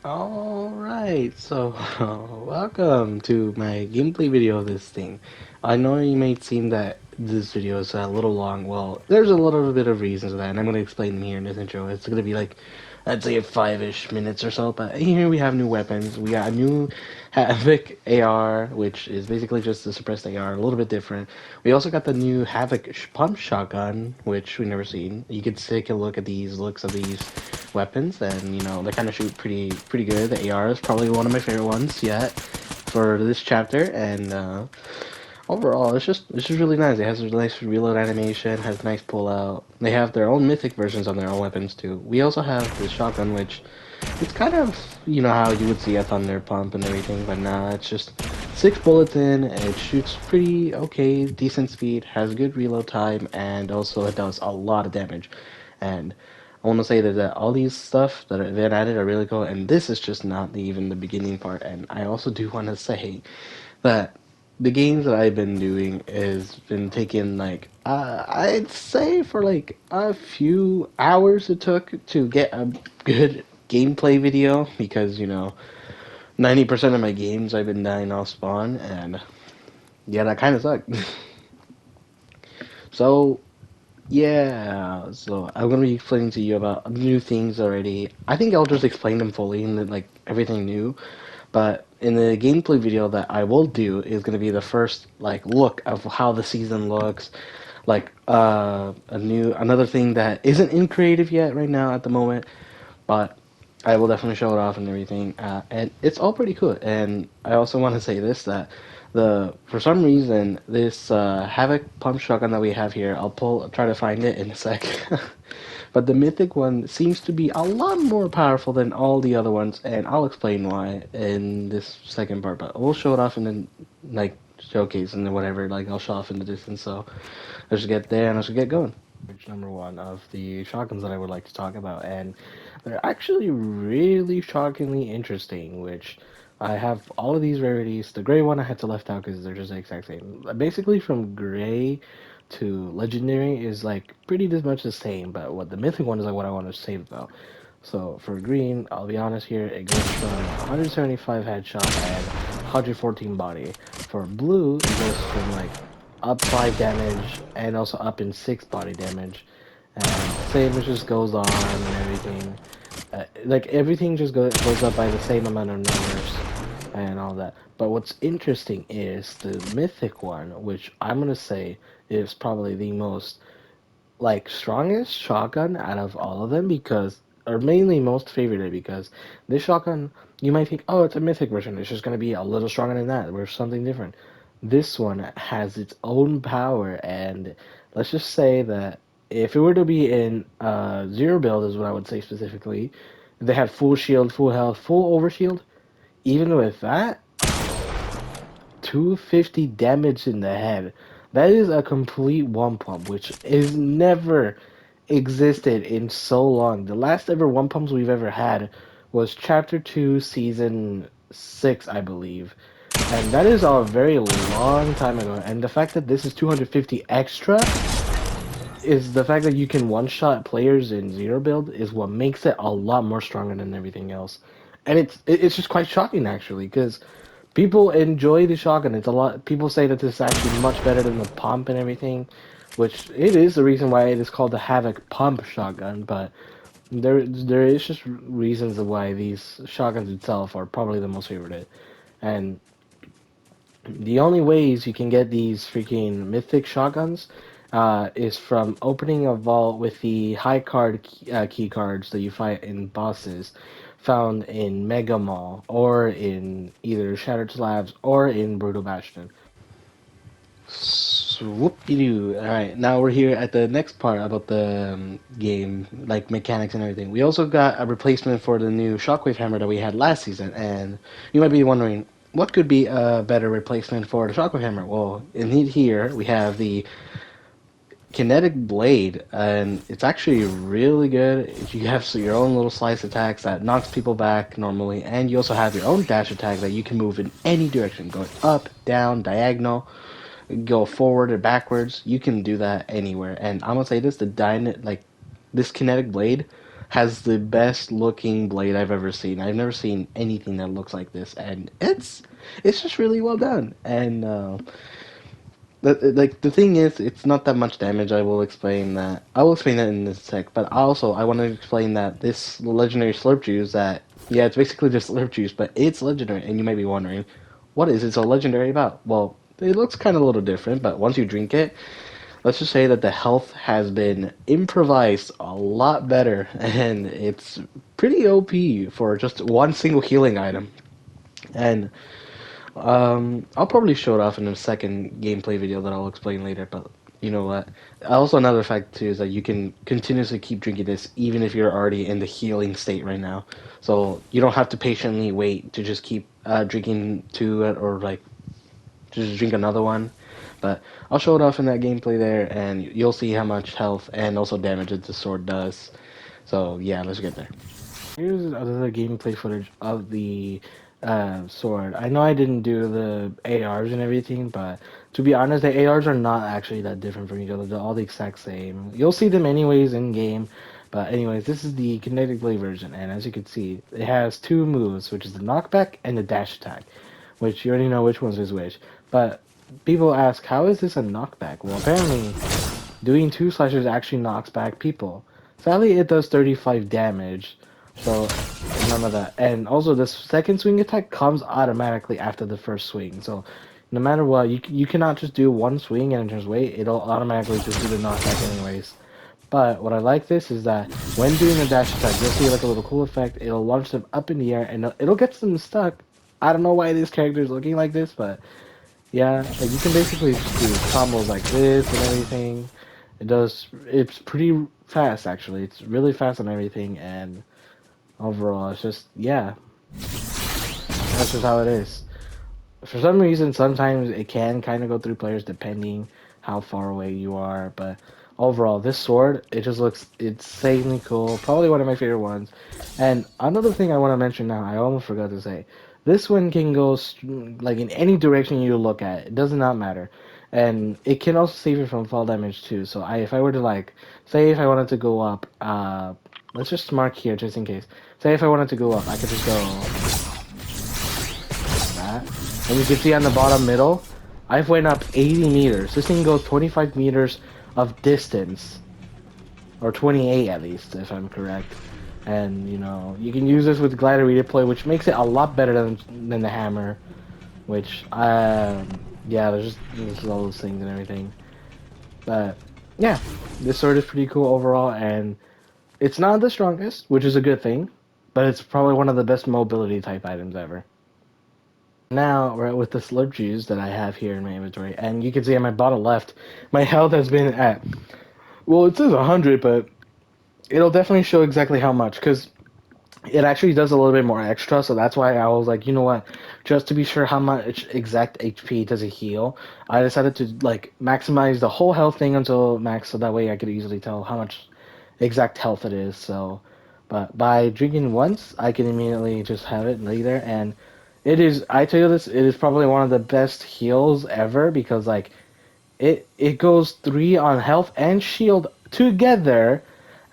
Alright, so welcome to my gameplay video of this thing. I know you may seem that this video is a little long. Well, there's a little bit of reasons for that, and I'm going to explain them here in this intro. It's going to be like, I'd say 5-ish minutes or so, but here we have new weapons. We got a new Havoc AR, which is basically just the suppressed AR, a little bit different. We also got the new Havoc pump shotgun, which we never seen. You could take a look at these looks of these weapons, and they kind of shoot pretty good. The AR is probably one of my favorite ones yet for this chapter, and overall, it's just really nice. It has a nice reload animation, has a nice pullout. They have their own mythic versions on their own weapons too. We also have the shotgun, which it's kind of how you would see a thunder pump and everything, but nah, it's just 6 bullets in. It shoots pretty okay, decent speed, has good reload time, and also it does a lot of damage. And I want to say that all these stuff that have been added are really cool, and this is just not even the beginning part. And I also do want to say that the games that I've been doing has been taking like I'd say for like a few hours it took to get a good gameplay video because 90% of my games I've been dying off spawn, and yeah, that kind of sucked. So yeah, so I'm gonna be explaining to you about new things already. I think I'll just explain them fully and like everything new. But in the gameplay video that I will do is gonna be the first like look of how the season looks, like another thing that isn't in creative yet right now at the moment, but I will definitely show it off and everything. And it's all pretty cool. And I also want to say this that the for some reason this Havoc pump shotgun that we have here, try to find it in a sec. But the mythic one seems to be a lot more powerful than all the other ones, and I'll explain why in this second part. But we'll show it off in the like showcase and then whatever. Like I'll show off in the distance. So let's get there and let's get going. Which number one of the shotguns that I would like to talk about, and they're actually really shockingly interesting. Which I have all of these rarities. The gray one I had to left out because they're just the exact same. Basically, from gray to legendary is like pretty much the same, but what the mythic one is like what I want to save though. So for green, I'll be honest here, it goes from 175 headshot and 114 body. For blue, it goes from like up 5 damage and also up in 6 body damage. And same, it just goes on and everything. Like everything just goes up by the same amount of numbers and all that. But what's interesting is the mythic one, which I'm gonna say is probably the most like strongest shotgun out of all of them because or mainly most favorite because this shotgun you might think, oh, it's a mythic version, it's just gonna be a little stronger than that or something different. This one has its own power, and let's just say that if it were to be in zero build is what I would say specifically, they had full shield, full health, full overshield, even with that 250 damage in the head. That is a complete one pump, which is never existed in so long. The last ever one pumps we've ever had was Chapter 2, Season 6, I believe. And that is a very long time ago. And the fact that this is 250 extra is the fact that you can one-shot players in zero build is what makes it a lot more stronger than everything else. And it's just quite shocking actually, because people enjoy the shotgun. It's a lot. People say that this is actually much better than the pump and everything, which it is the reason why it is called the Havoc pump shotgun. But there is just reasons of why these shotguns itself are probably the most favorite. And the only ways you can get these freaking mythic shotguns is from opening a vault with the high card key cards that you fight in bosses found in Mega Mall or in either Shattered Slabs or in Brutal Bastion. Whoop-de-doo. Alright, now we're here at the next part about the game, like mechanics and everything. We also got a replacement for the new Shockwave Hammer that we had last season, and you might be wondering, what could be a better replacement for the Shockwave Hammer? Well, in here, we have the Kinetic Blade, and it's actually really good. You have your own little slice attacks that knocks people back normally, and you also have your own dash attack that you can move in any direction, going up, down, diagonal, go forward or backwards. You can do that anywhere. And I'm gonna say this: the this Kinetic Blade. has the best looking blade I've ever seen. I've never seen anything that looks like this, and it's just really well done. And like the thing is, it's not that much damage. I will explain that. I will explain that in a sec. But also, I want to explain that this legendary slurp juice that yeah, it's basically just slurp juice, but it's legendary. And you might be wondering, what is it so legendary about? Well, it looks kind of a little different, but once you drink it, let's just say that the health has been improvised a lot better, and it's pretty OP for just one single healing item. And I'll probably show it off in a second gameplay video that I'll explain later, but you know what? Also, another fact too is that you can continuously keep drinking this even if you're already in the healing state right now. So you don't have to patiently wait to just keep drinking to it or like just drink another one. But I'll show it off in that gameplay there, and you'll see how much health and also damage that the sword does. So yeah, let's get there. Here's other gameplay footage of the sword. I know I didn't do the ARs and everything, but to be honest, the ARs are not actually that different from each other. They're all the exact same. You'll see them anyways in game. But anyways, this is the kinetic blade version, and as you can see, it has two moves, which is the knockback and the dash attack, which you already know which ones is which. But people ask, how is this a knockback? Well, apparently, doing two slashes actually knocks back people. Sadly, it does 35 damage, so remember that. And also, the second swing attack comes automatically after the first swing. So no matter what, you cannot just do one swing and just wait. It'll automatically just do the knockback anyways. But what I like this is that when doing the dash attack, you'll see like a little cool effect. It'll launch them up in the air and it'll get them stuck. I don't know why this character is looking like this, but yeah, like you can basically just do combos like this and everything. It's pretty fast actually. It's really fast on everything, and overall, it's just, yeah, that's just how it is. For some reason, sometimes it can kind of go through players depending how far away you are, but overall, this sword, it just looks insanely cool. Probably one of my favorite ones. And another thing I want to mention now, I almost forgot to say, this one can go like in any direction you look at. It does not matter. And it can also save you from fall damage too. So if I were to like, say if I wanted to go up, let's just mark here just in case. Say if I wanted to go up, I could just go that. And you can see on the bottom middle, I've went up 80 meters. This thing goes 25 meters of distance. Or 28 at least, if I'm correct. And, you know, you can use this with glider redeploy, which makes it a lot better than the hammer. Which, yeah, there's all those things and everything. But, yeah, this sword is pretty cool overall, and it's not the strongest, which is a good thing. But it's probably one of the best mobility type items ever. Now we're with the slurp juice that I have here in my inventory, and you can see on my bottom left, my health has been at, well, it says 100, but it'll definitely show exactly how much, because it actually does a little bit more extra, so that's why I was like, you know what, just to be sure how much exact HP does it heal, I decided to, like, maximize the whole health thing until max, so that way I could easily tell how much exact health it is, so, but by drinking once, I can immediately just have it lay there, and it is, I tell you this, it is probably one of the best heals ever, because, like, it goes 3 on health and shield together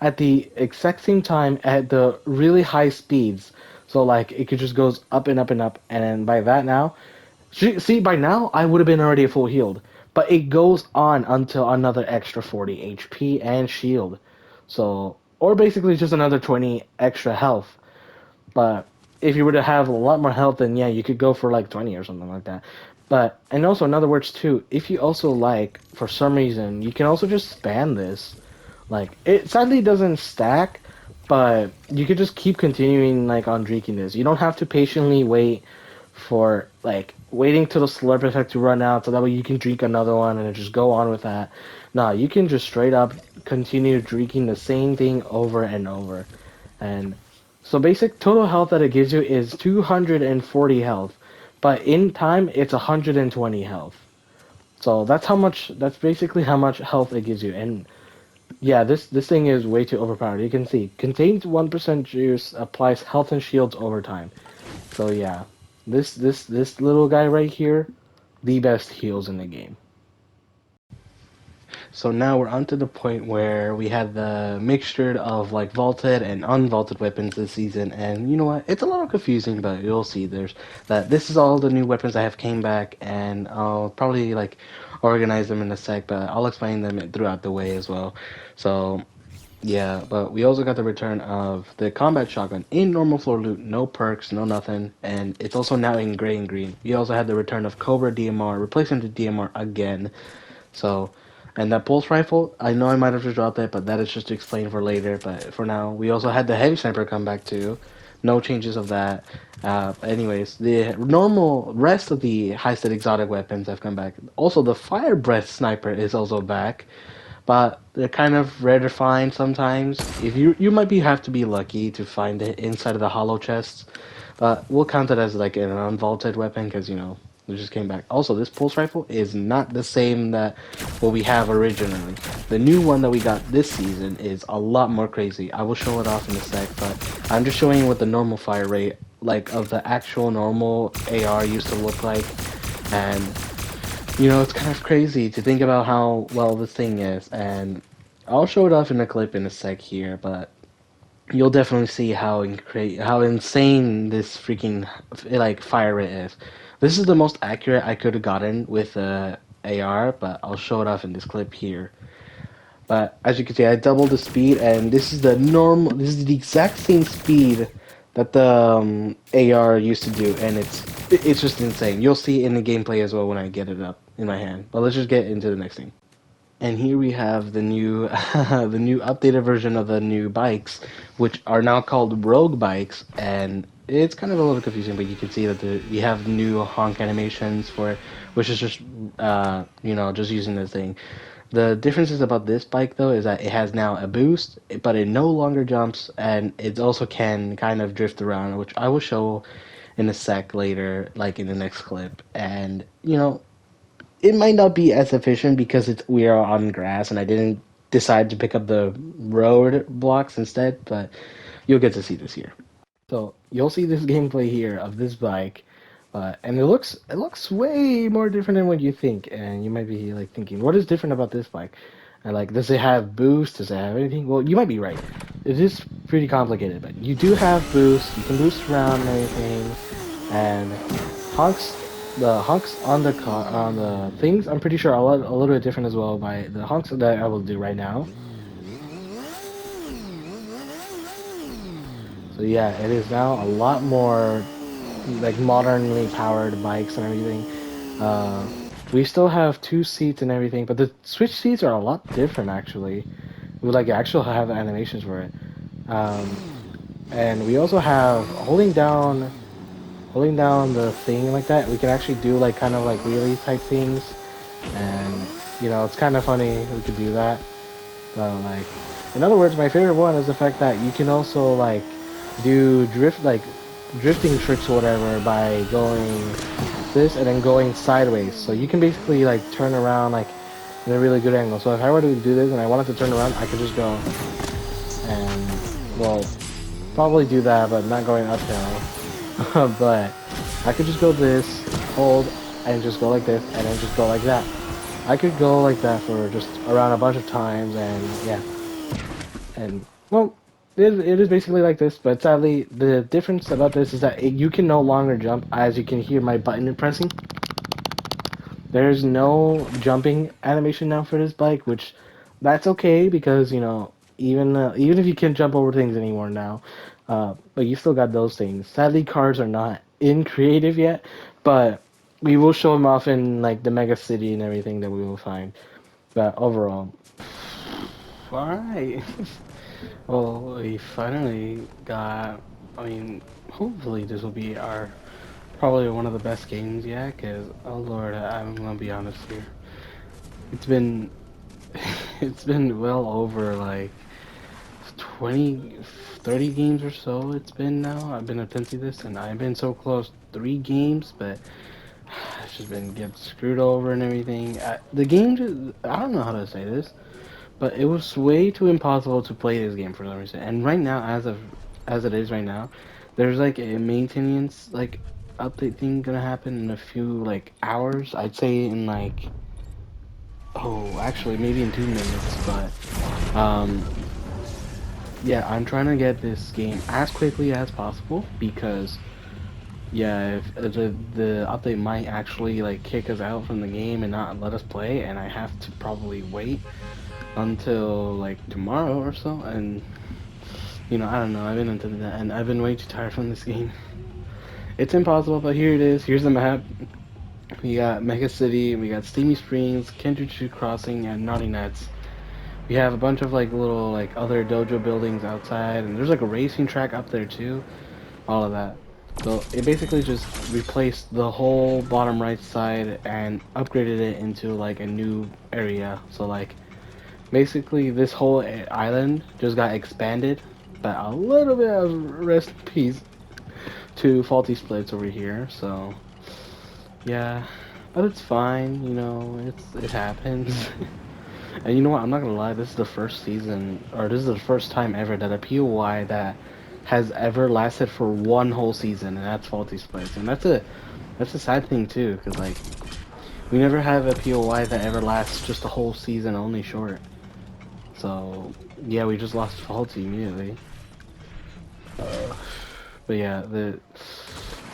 at the exact same time at the really high speeds. So like it could just goes up and up and up, and then by that now, see by now I would have been already full healed, but it goes on until another extra 40 HP and shield. So or basically just another 20 extra health. But if you were to have a lot more health, then yeah, you could go for like 20 or something like that. But, and also, in other words, too, if you also like, for some reason, you can also just spam this. Like, it sadly doesn't stack, but you could just keep continuing, like, on drinking this. You don't have to patiently wait for, like, waiting till the slurp effect to run out so that way you can drink another one and just go on with that. Nah, you can just straight up continue drinking the same thing over and over. And so basic total health that it gives you is 240 health, but in time it's 120 health. So that's how much. That's basically how much health it gives you. And yeah, this thing is way too overpowered. You can see contains 1% juice, applies health and shields over time. So yeah, this little guy right here, the best heals in the game. So now we're on to the point where we had the mixture of like vaulted and unvaulted weapons this season, and you know what? It's a little confusing, but you'll see. There's that this is all the new weapons that have came back, and I'll probably like organize them in a sec, but I'll explain them throughout the way as well. So yeah, but we also got the return of the combat shotgun in normal floor loot, no perks, no nothing, and it's also now in gray and green. We also had the return of Cobra DMR, replacing the DMR again. So, and that pulse rifle, I know I might have just dropped it, but that is just to explain for later. But for now, we also had the heavy sniper come back too. No changes of that. Anyways, the normal rest of the high-stat exotic weapons have come back. Also, the fire breath sniper is also back, but they're kind of rare to find sometimes. If you might be have to be lucky to find it inside of the hollow chests, but we'll count it as like an unvaulted weapon because it just came back. Also, this pulse rifle is not the same that what we have originally. The new one that we got this season is a lot more crazy. I will show it off in a sec, but I'm just showing you what the normal fire rate like of the actual normal AR used to look like, and it's kind of crazy to think about how well this thing is, and I'll show it off in a clip in a sec here, but you'll definitely see how insane this freaking like fire rate is. This is the most accurate I could have gotten with AR, but I'll show it off in this clip here. But as you can see, I doubled the speed, and this is the normal. This is the exact same speed that the AR used to do, and it's just insane. You'll see it in the gameplay as well when I get it up in my hand. But let's just get into the next thing. And here we have the new the new updated version of the new bikes, which are now called Rogue bikes, and it's kind of a little confusing, but you can see that we have new honk animations for it, which is just just using the thing. The differences about this bike though is that it has now a boost, but it no longer jumps, and it also can kind of drift around, which I will show in a sec later, like in the next clip. And it might not be as efficient because we are on grass and I didn't decide to pick up the road blocks instead, but you'll get to see this here. So you'll see this gameplay here of this bike, and it looks way more different than what you think, and you might be like thinking, what is different about this bike? And like, does it have boost? Does it have anything? Well, you might be right. It is pretty complicated, but you do have boost. You can boost around and everything, and honks. The honks on the car on the things, I'm pretty sure are a little bit different as well. By the honks that I will do right now. So yeah, it is now a lot more like modernly powered bikes and everything. Uh, we still have two seats and everything, but the switch seats are a lot different actually. We like actually have animations for it, um, and we also have holding down the thing like that. We can actually do like kind of like wheelie type things, and it's kind of funny we could do that. So like, in other words, my favorite one is the fact that you can also like do drifting tricks or whatever by going this and then going sideways. So you can basically like turn around like in a really good angle. So if I were to do this and I wanted to turn around, I could just go and well, probably do that, but not going uphill. But I could just go this, hold, and just go like this, and then just go like that. I could go like that for just around a bunch of times, and yeah. And, well, it is basically like this, but sadly, the difference about this is that you can no longer jump, as you can hear my button pressing. There's no jumping animation now for this bike, which that's okay because even if you can't jump over things anymore now, but you still got those things. Sadly, cars are not in creative yet, but we will show them off in like the mega city and everything that we will find. But overall, all right. Well, we finally got. I mean, hopefully this will be our probably one of the best games yet. Cause oh lord, I'm gonna be honest here. It's been it's been well over like 20, 30 games or so. It's been now. I've been attempting this, and I've been so close 3 games, but it's just been get screwed over and everything. The game just, I don't know how to say this. But it was way too impossible to play this game for some reason. And right now, as it is right now, there's like a maintenance like update thing gonna happen in a few like hours. I'd say in like Oh, actually, maybe in 2 minutes, but yeah, I'm trying to get this game as quickly as possible because yeah, if the update might actually like kick us out from the game and not let us play, and I have to probably wait until like tomorrow or so, and I don't know. I've been into that, and I've been way too tired from this game. It's impossible, but here it is. Here's the map. We got Mega City, we got Steamy Springs, Kentucky Crossing, and Naughty Nets. We have a bunch of like little like other dojo buildings outside, and there's like a racing track up there too. All of that. So it basically just replaced the whole bottom right side and upgraded it into like a new area. So like basically this whole island just got expanded, but a little bit of rest in peace to faulty splits over here. So yeah, but it's fine. It happens. And you know what? I'm not gonna lie. This is the first season, or this is the first time ever that a POI that has ever lasted for one whole season, and that's faulty splits. And that's a sad thing too, because like we never have a POI that ever lasts just a whole season, only short. So yeah, we just lost faulty immediately. Uh, but yeah, the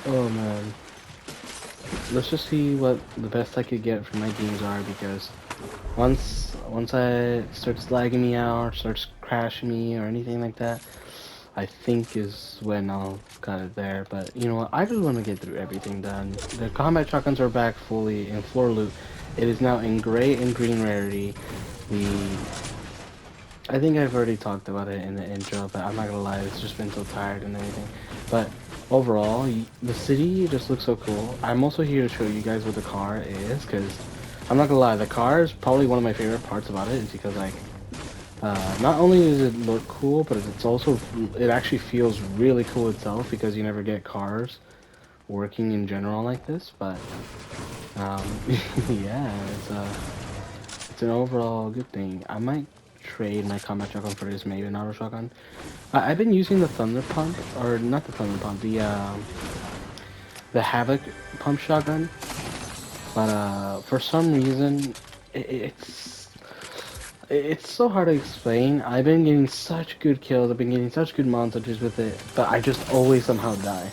oh man, let's just see what the best I could get for my games are because once I starts lagging me out or starts crashing me or anything like that, I think is when I'll cut it there. But you know what? I just want to get through everything done. The combat shotguns are back fully in floor loot. It is now in gray and green rarity. The I think I've already talked about it in the intro, but I'm not gonna lie, it's just been so tired and everything. But overall, the city just looks so cool. I'm also here to show you guys what the car is, because I'm not gonna lie, the car is probably one of my favorite parts about it, is because like, not only does it look cool, but it actually feels really cool itself, because you never get cars working in general like this, but, um, yeah, it's an overall good thing. I might trade my combat shotgun for this maybe an auto shotgun. I've been using the thunder pump, or not the thunder pump, the havoc pump shotgun, but for some reason it, it's it's so hard to explain. I've been getting such good kills, I've been getting such good montages with it, but I just always somehow die.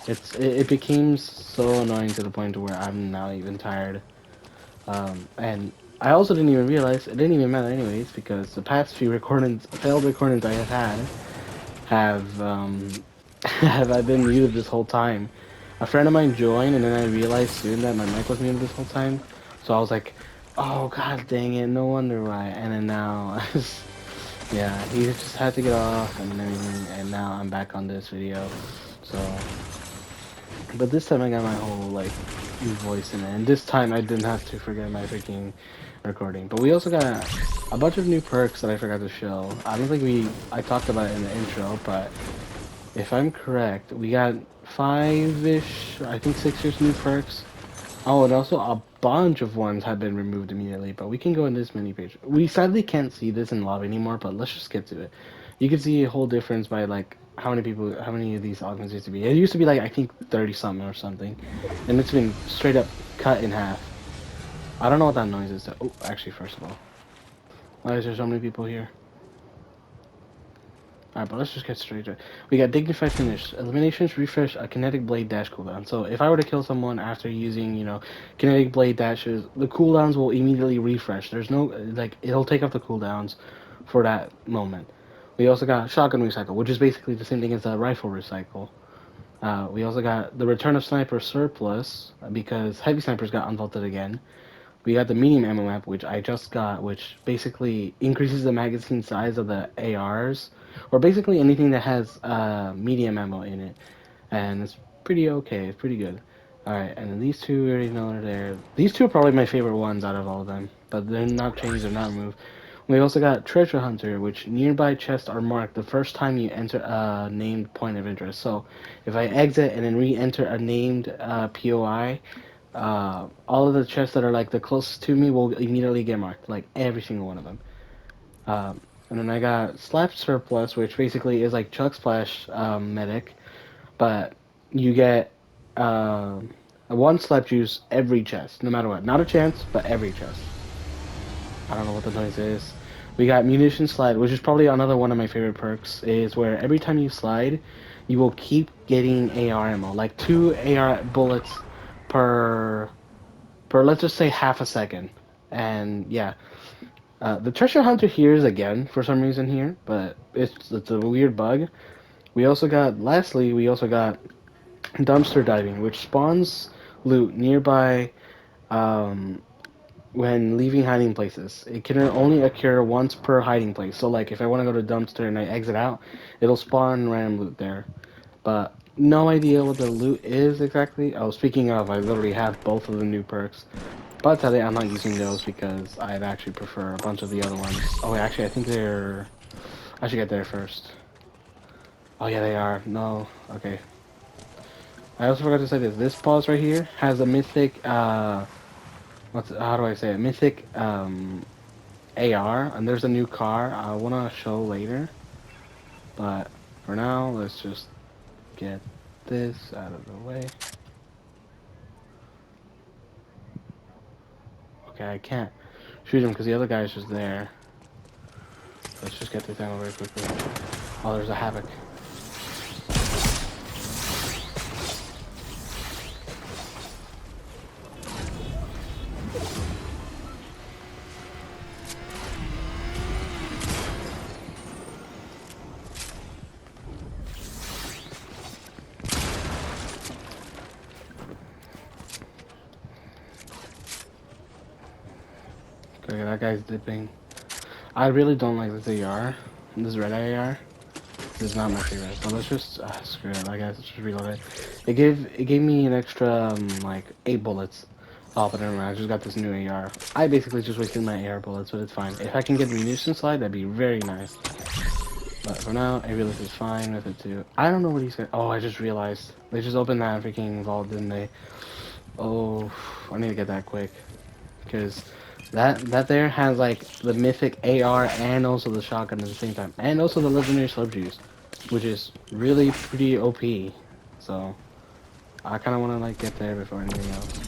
It became so annoying to the point where I'm now even tired. And I also didn't even realize it didn't even matter anyways because the past few recordings, failed recordings I have had, have I been muted this whole time. A friend of mine joined, and then I realized soon that my mic was muted this whole time. So I was like, "Oh god, dang it! No wonder why." And then now, yeah, he just had to get off and everything, and now I'm back on this video. So, but this time I got my whole like voice in it, and this time I didn't have to forget my freaking recording. But we also got a bunch of new perks that I forgot to show. I don't think I talked about it in the intro, but if I'm correct, we got five-ish, I think six-ish new perks. Oh, and also a bunch of ones have been removed immediately, but we can go in this mini page. We sadly can't see this in lobby anymore, but let's just get to it. You can see a whole difference by like how many of these augments used to be. It used to be like I think 30 something or something, and it's been straight up cut in half. I don't know what that noise is. Oh, actually, first of all, why is there so many people here? Alright, but let's just get straight to it. We got Dignified Finish. Eliminations refresh a Kinetic Blade dash cooldown. So if I were to kill someone after using, Kinetic Blade dashes, the cooldowns will immediately refresh. There's no, like, it'll take off the cooldowns for that moment. We also got Shotgun Recycle, which is basically the same thing as a Rifle Recycle. We also got the Return of Sniper Surplus, because Heavy Snipers got unvaulted again. We got the medium ammo map, which I just got, which basically increases the magazine size of the ARs, or basically anything that has medium ammo in it, and it's pretty okay. It's pretty good. All right, and then these two we already know are there. These two are probably my favorite ones out of all of them, but they're not changed. They're not removed. We also got Treasure Hunter, which nearby chests are marked the first time you enter a named point of interest. So if I exit and then re-enter a named POI, all of the chests that are like the closest to me will immediately get marked, like every single one of them. And then I got Slap Surplus, which basically is like Chug Splash medic, but you get one slap juice every chest, no matter what. Not a chance, but every chest. I don't know what the noise is. We got munition slide, which is probably another one of my favorite perks, is where every time you slide, you will keep getting AR ammo, like 2 AR bullets per let's just say half a second. And yeah, the treasure hunter here is again for some reason here, but it's a weird bug. Lastly, we also got dumpster diving, which spawns loot nearby um, when leaving hiding places. It can only occur once per hiding place. So like if I want to go to dumpster and I exit out, it'll spawn random loot there. But no idea what the loot is exactly. Oh, speaking of, I literally have both of the new perks. But today I'm not using those because I'd actually prefer a bunch of the other ones. Oh, wait, actually, I think they're... I should get there first. Oh, yeah, they are. No. Okay. I also forgot to say this. This pause right here has a mythic, how do I say it? Mythic, AR, and there's a new car I want to show later. But for now, let's just get this out of the way. Okay, I can't shoot him because the other guy's just there. Let's just get this down very quickly. Oh, there's a Havoc. Okay, that guy's dipping. I really don't like this AR. This red AR. This is not my favorite. So let's just screw it. I guess let's just reload it. It gave me an extra like 8 bullets. Oh, but never mind. I just got this new AR. I basically just wasted my AR bullets, but it's fine. If I can get the munition slide, that'd be very nice. But for now, Avilis is fine with it too. I don't know what he said. Oh, I just realized they just opened that freaking vault, didn't they? Oh, I need to get that quick because that there has like the mythic AR and also the shotgun at the same time, and also the legendary slurp juice, which is really pretty OP. So I kind of want to like get there before anything else.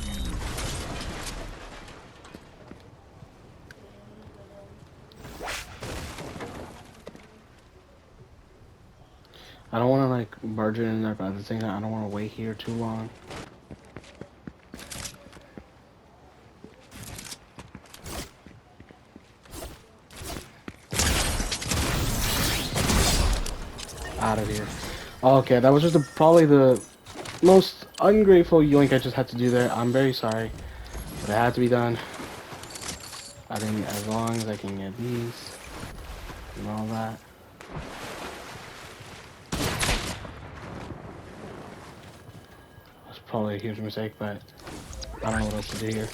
I don't want to like merge it in there, but at the same time, I don't want to wait here too long. Out of here. Okay, that was just probably the most ungrateful yoink I just had to do there. I'm very sorry, but it had to be done. I think as long as I can get these and all that. That's probably a huge mistake, but I don't know what else to do here.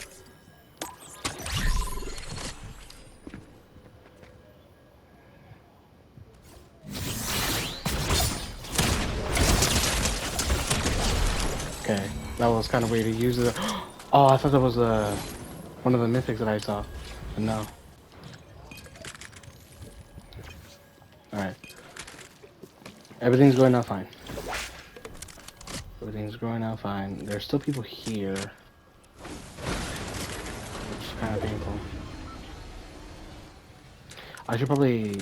Okay, that was kind of weird to use it. Oh, I thought that was one of the mythics that I saw, but no. Alright. Everything's going out fine. Everything's going out fine. There's still people here, which is kind of painful. I should probably...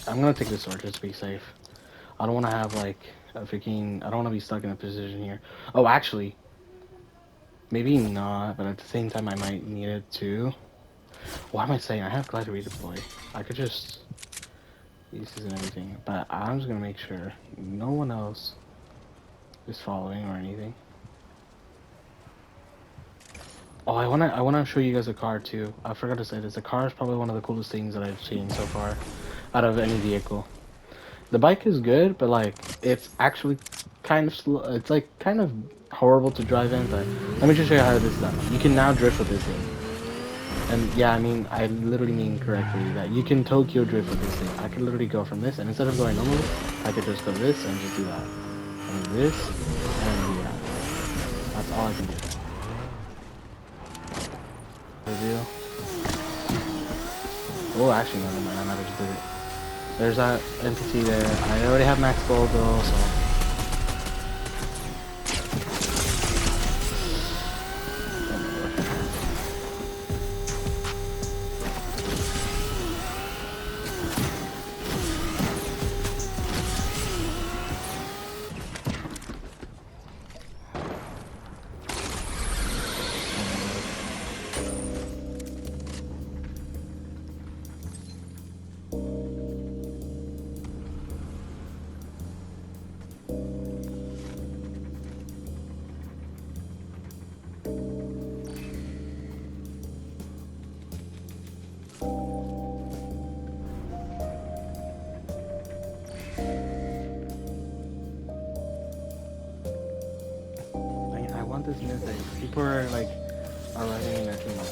I'm gonna take this sword just to be safe. I don't want to have like a freaking... I don't want to be stuck in a position here. Oh, actually... Maybe not, but at the same time I might need it too. What am I saying? I have glide redeploy. I could just use this and everything, but I'm just gonna make sure no one else is following or anything. Oh, I wanna show you guys a car too. I forgot to say this. The car is probably one of the coolest things that I've seen so far out of any vehicle. The bike is good, but like it's actually kind of slow. It's like kind of horrible to drive in, but let me just show you how this is done. You can now drift with this thing. And yeah, I mean, I literally mean correctly that you can Tokyo drift with this thing. I could literally go from this, and instead of going normally, I could just go this and just do that. And this, and do that. That's all I can do. Reveal. Oh, actually, no, never mind. I might have just did it. There's that NPC there. I already have max gold though, so... want this mythic. People are like are running in there too much.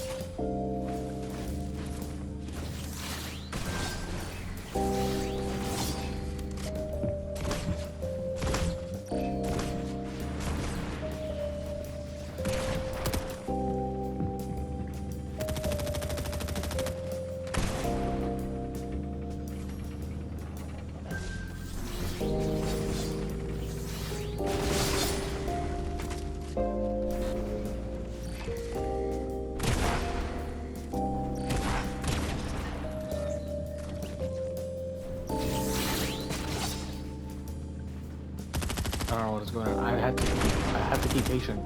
I don't know what is going on. I have to keep patient.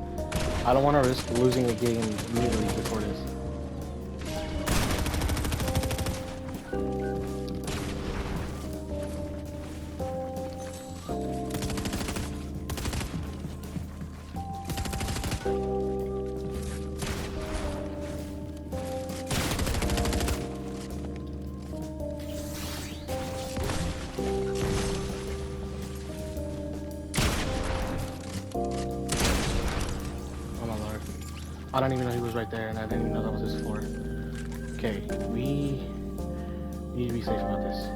I don't want to risk losing the game immediately before this. I don't even know he was right there, and I didn't even know that was his floor. Okay, we need to be safe about this.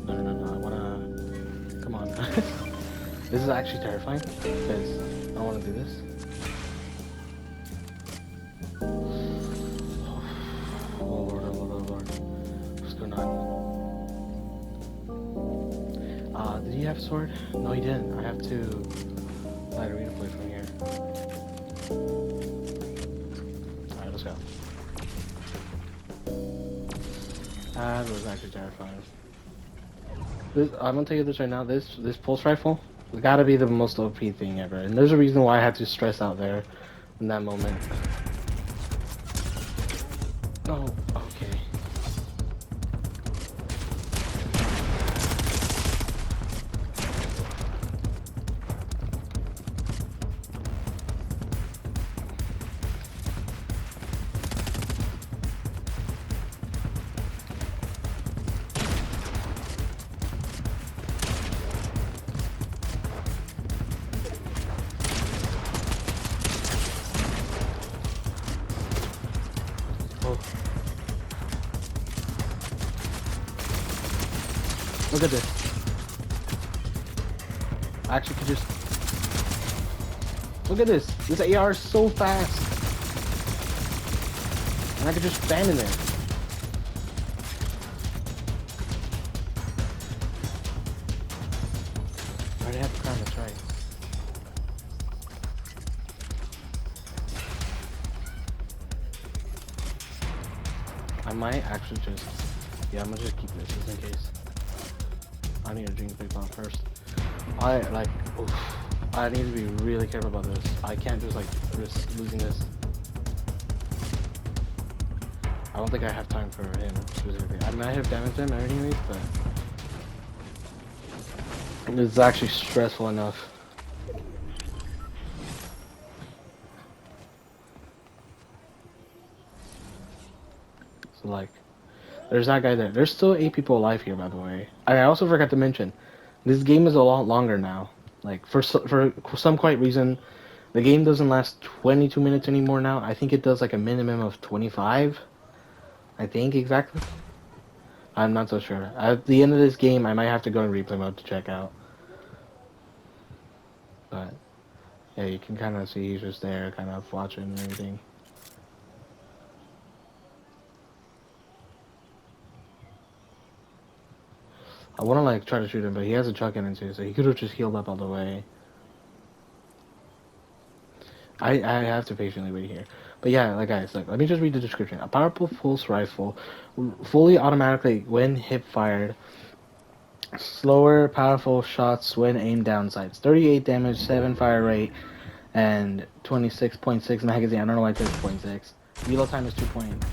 No, I wanna... Come on. This is actually terrifying, because I don't want to do this. Oh Lord. What's going on? Did he have a sword? No, he didn't. I have to... Light a replay from here. Alright, let's go. That was actually terrifying. I'm gonna tell you this right now. This pulse rifle gotta be the most OP thing ever, and there's a reason why I had to stress out there in that moment. Oh, okay. Look at this. I actually could just... Look at this. This AR is so fast. And I could just stand in there. I already have the crown, that's right. I might actually just... Yeah, I'm gonna just keep this just in case. I need to drink big bomb first. I need to be really careful about this. I can't just risk losing this. I don't think I have time for him specifically. I might have damaged him anyways, but it's actually stressful enough. So there's that guy there. There's still 8 people alive here, by the way. I also forgot to mention, this game is a lot longer now. For some quite reason, the game doesn't last 22 minutes anymore now. I think it does a minimum of 25. I think exactly. I'm not so sure. At the end of this game, I might have to go in replay mode to check out. But yeah, you can kind of see he's just there, kind of watching and everything. I want to try to shoot him, but he has a chuck in too, so he could have just healed up all the way. I have to patiently wait here. But yeah, guys, let me just read the description. A powerful pulse rifle, fully automatically when hip fired. Slower, powerful shots when aimed down sights. 38 damage, 7 fire rate, and 26.6 magazine. I don't know why it says 0.6. Reload time is 2 point.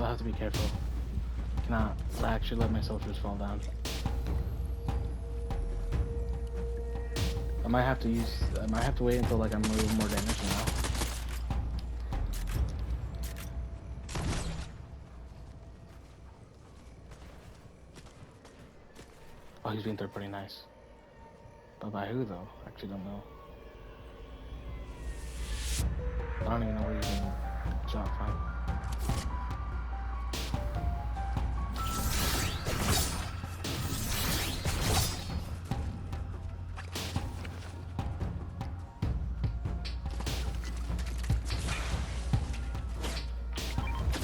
I'll have to be careful. Cannot actually let myself just fall down. I might have to wait until like I'm a little more damaged now. Oh, he's being third pretty nice. But by who though? I actually don't know. I don't even know where he's being shot from.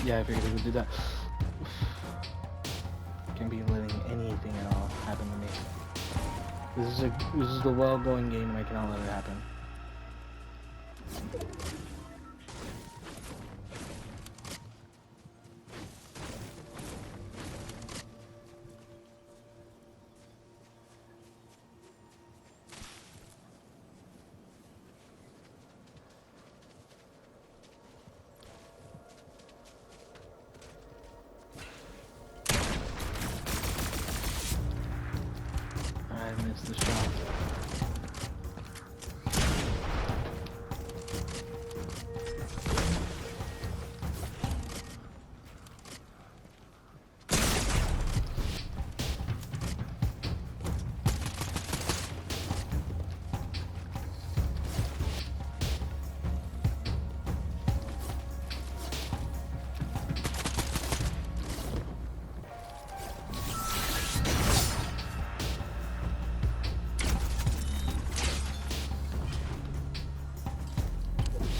Yeah, I figured he would do that. Can't be letting anything at all happen to me. This is the well-going game, and I cannot let it happen. I missed the shot.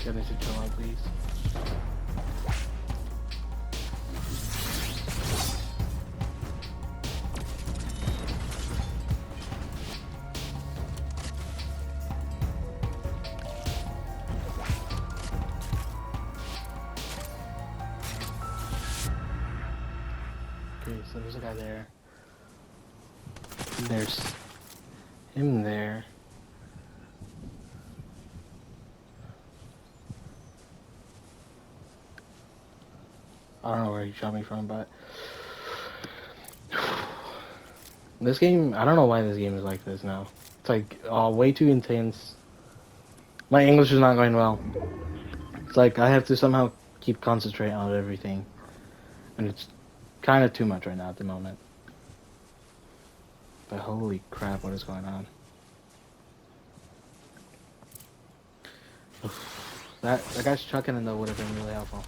Can I sit chill out, please? Okay, so there's a guy there. There's him there. I don't know where he shot me from, but this game, I don't know why this game is like this now. It's like way too intense. My English is not going well. It's like I have to somehow keep concentrating on everything, and it's kind of too much right now at the moment. But holy crap, what is going on? That guy's chucking in though would have been really helpful.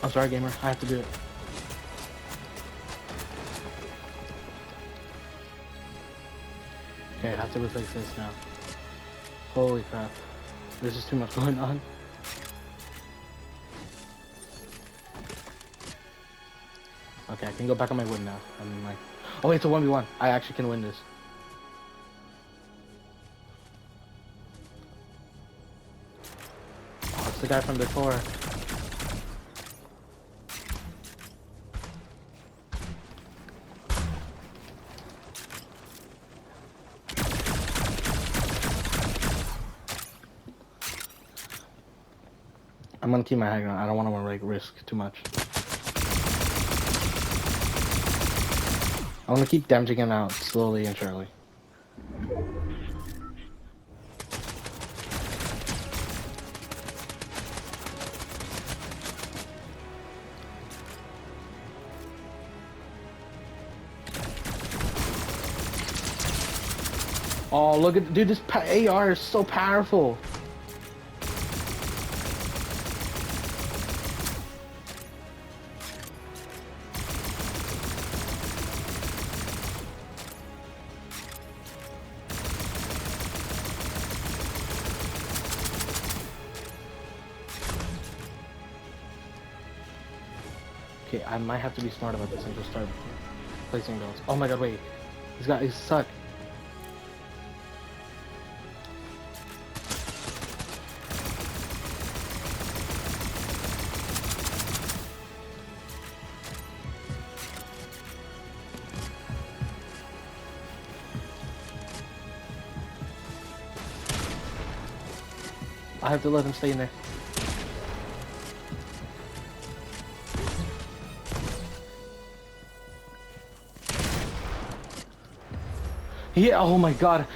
I'm sorry, gamer. I have to do it. Okay, I have to replace this now. Holy crap. There's just too much going on. Okay, I can go back on my wood now. I'm like... Oh wait, it's a 1v1. I actually can win this. Oh, it's the guy from before. I'm gonna keep my high ground. I don't want to like risk too much. I'm gonna keep damaging him out slowly and surely. Oh, look at dude! This AR is so powerful. wait, I might have to be smart about this and just start placing those. Oh my god, wait. These guys suck. I have to let him stay in there. Yeah, oh my god.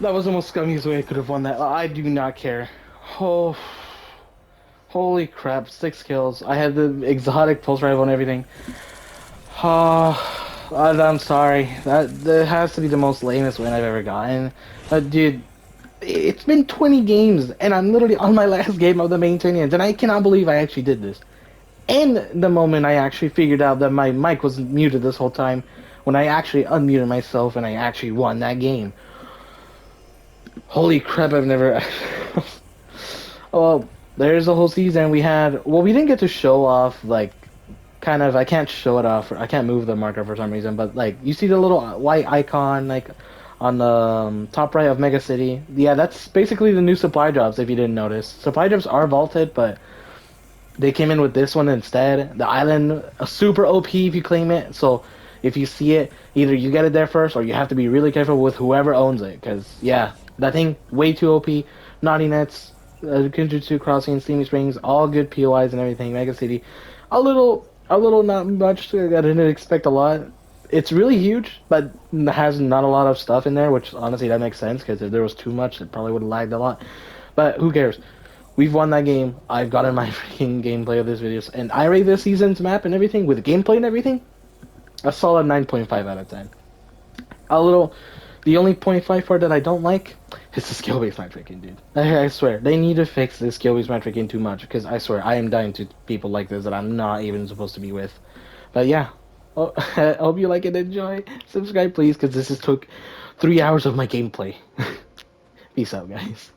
That was the most scummiest way I could have won that. I do not care. Oh, holy crap, 6 kills. I had the exotic pulse rifle and everything. I'm sorry. That has to be the most lamest win I've ever gotten. Dude, it's been 20 games, and I'm literally on my last game of the main tournament, and I cannot believe I actually did this. And the moment I actually figured out that my mic was muted this whole time, when I actually unmuted myself and I actually won that game. Holy crap, I've never... Well, there's a whole season we had... Well, we didn't get to show off, like, kind of... I can't show it off. I can't move the marker for some reason, but, like, you see the little white icon, like, on the top right of Mega City? Yeah, that's basically the new supply drops, if you didn't notice. Supply drops are vaulted, but they came in with this one instead. The island, a super OP if you claim it, so... If you see it, either you get it there first, or you have to be really careful with whoever owns it. Because, yeah, that thing, way too OP. Naughty Nets, Kinjutsu Crossing, Steamy Springs, all good POIs and everything. Mega City, a little not much. I didn't expect a lot. It's really huge, but has not a lot of stuff in there, which, honestly, that makes sense. Because if there was too much, it probably would have lagged a lot. But who cares? We've won that game. I've gotten my freaking gameplay of this video. And I rate this season's map and everything, with gameplay and everything, a solid 9.5 out of 10. The only .5 part that I don't like is the skill-based matchmaking, dude. I swear, they need to fix the skill-based matchmaking too much, because I swear, I am dying to people like this that I'm not even supposed to be with. But yeah, oh, I hope you like and enjoy. Subscribe, please, because this has took 3 hours of my gameplay. Peace out, guys.